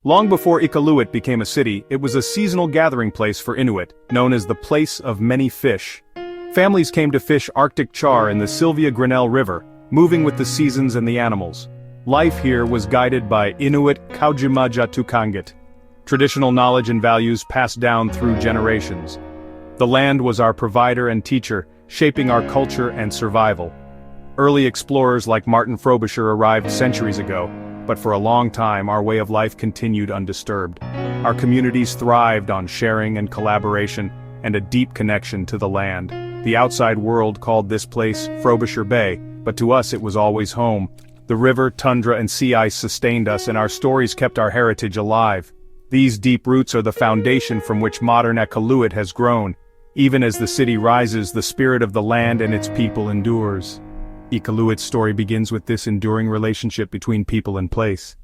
Long before Iqaluit became a city, it was a seasonal gathering place for Inuit, known as the Place of Many Fish. Families came to fish Arctic char in the Sylvia Grinnell River, moving with the seasons and the animals. Life here was guided by Inuit Qikiqtaaluk, traditional knowledge and values passed down through generations. The land was our provider and teacher, shaping our culture and survival. Early explorers like Martin Frobisher arrived centuries ago, but for a long time our way of life continued undisturbed. Our communities thrived on sharing and collaboration, and a deep connection to the land. The outside world called this place Frobisher Bay, but to us it was always home. The river, tundra and sea ice sustained us, and our stories kept our heritage alive. These deep roots are the foundation from which modern Iqaluit has grown. Even as the city rises, the spirit of the land and its people endures. Iqaluit's story begins with this enduring relationship between people and place.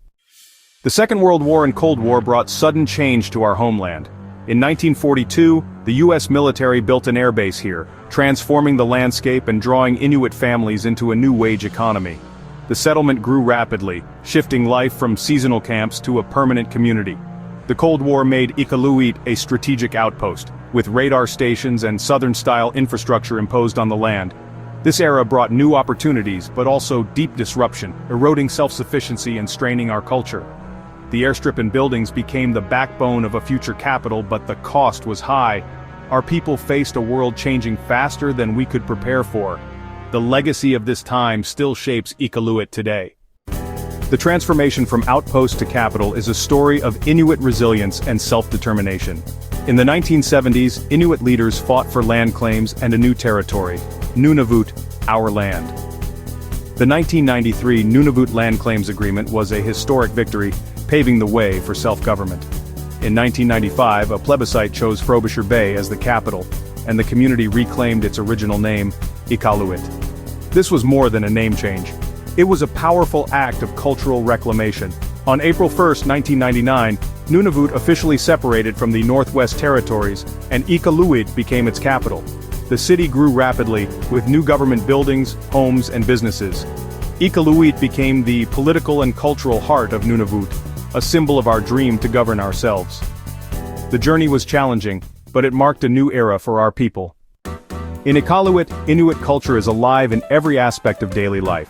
The Second World War and Cold War brought sudden change to our homeland. In 1942, the U.S. military built an air base here, transforming the landscape and drawing Inuit families into a new wage economy. The settlement grew rapidly, shifting life from seasonal camps to a permanent community. The Cold War made Iqaluit a strategic outpost, with radar stations and Southern-style infrastructure imposed on the land. This era brought new opportunities, but also deep disruption, eroding self-sufficiency and straining our culture. The airstrip and buildings became the backbone of a future capital, but the cost was high. Our people faced a world changing faster than we could prepare for. The legacy of this time still shapes Iqaluit today. The transformation from outpost to capital is a story of Inuit resilience and self-determination. In the 1970s, Inuit leaders fought for land claims and a new territory, Nunavut, our land. The 1993 Nunavut Land Claims Agreement was a historic victory, paving the way for self-government. In 1995, a plebiscite chose Frobisher Bay as the capital, and the community reclaimed its original name, Iqaluit. This was more than a name change. It was a powerful act of cultural reclamation. On April 1, 1999, Nunavut officially separated from the Northwest Territories, and Iqaluit became its capital. The city grew rapidly, with new government buildings, homes, and businesses. Iqaluit became the political and cultural heart of Nunavut, a symbol of our dream to govern ourselves. The journey was challenging, but it marked a new era for our people. In Iqaluit, Inuit culture is alive in every aspect of daily life.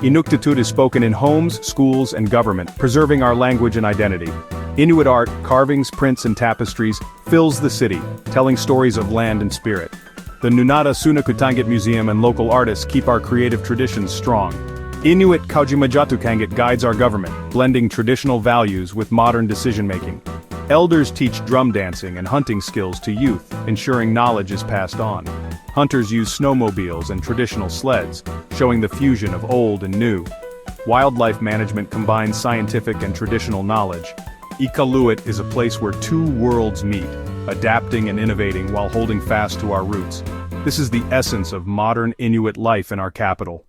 Inuktitut is spoken in homes, schools, and government, preserving our language and identity. Inuit art, carvings, prints, and tapestries fills the city, telling stories of land and spirit. The Nunata Sunakutangit Museum and local artists keep our creative traditions strong. Inuit Kaujimajatukangat guides our government, blending traditional values with modern decision-making. Elders teach drum dancing and hunting skills to youth, ensuring knowledge is passed on. Hunters use snowmobiles and traditional sleds, showing the fusion of old and new. Wildlife management combines scientific and traditional knowledge. Iqaluit is a place where two worlds meet, adapting and innovating while holding fast to our roots. This is the essence of modern Inuit life in our capital.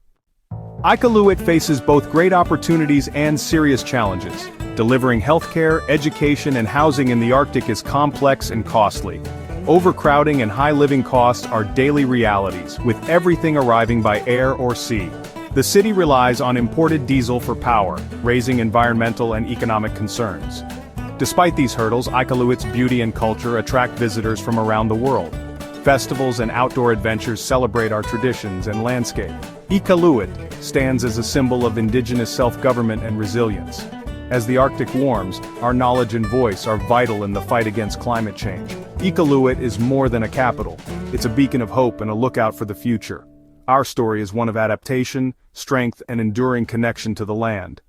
Iqaluit faces both great opportunities and serious challenges. Delivering healthcare, education, and housing in the Arctic is complex and costly. Overcrowding and high living costs are daily realities, with everything arriving by air or sea. The city relies on imported diesel for power, raising environmental and economic concerns. Despite these hurdles, Iqaluit's beauty and culture attract visitors from around the world. Festivals and outdoor adventures celebrate our traditions and landscape. Iqaluit stands as a symbol of Indigenous self-government and resilience. As the Arctic warms, our knowledge and voice are vital in the fight against climate change. Iqaluit is more than a capital. It's a beacon of hope and a lookout for the future. Our story is one of adaptation, strength, and enduring connection to the land.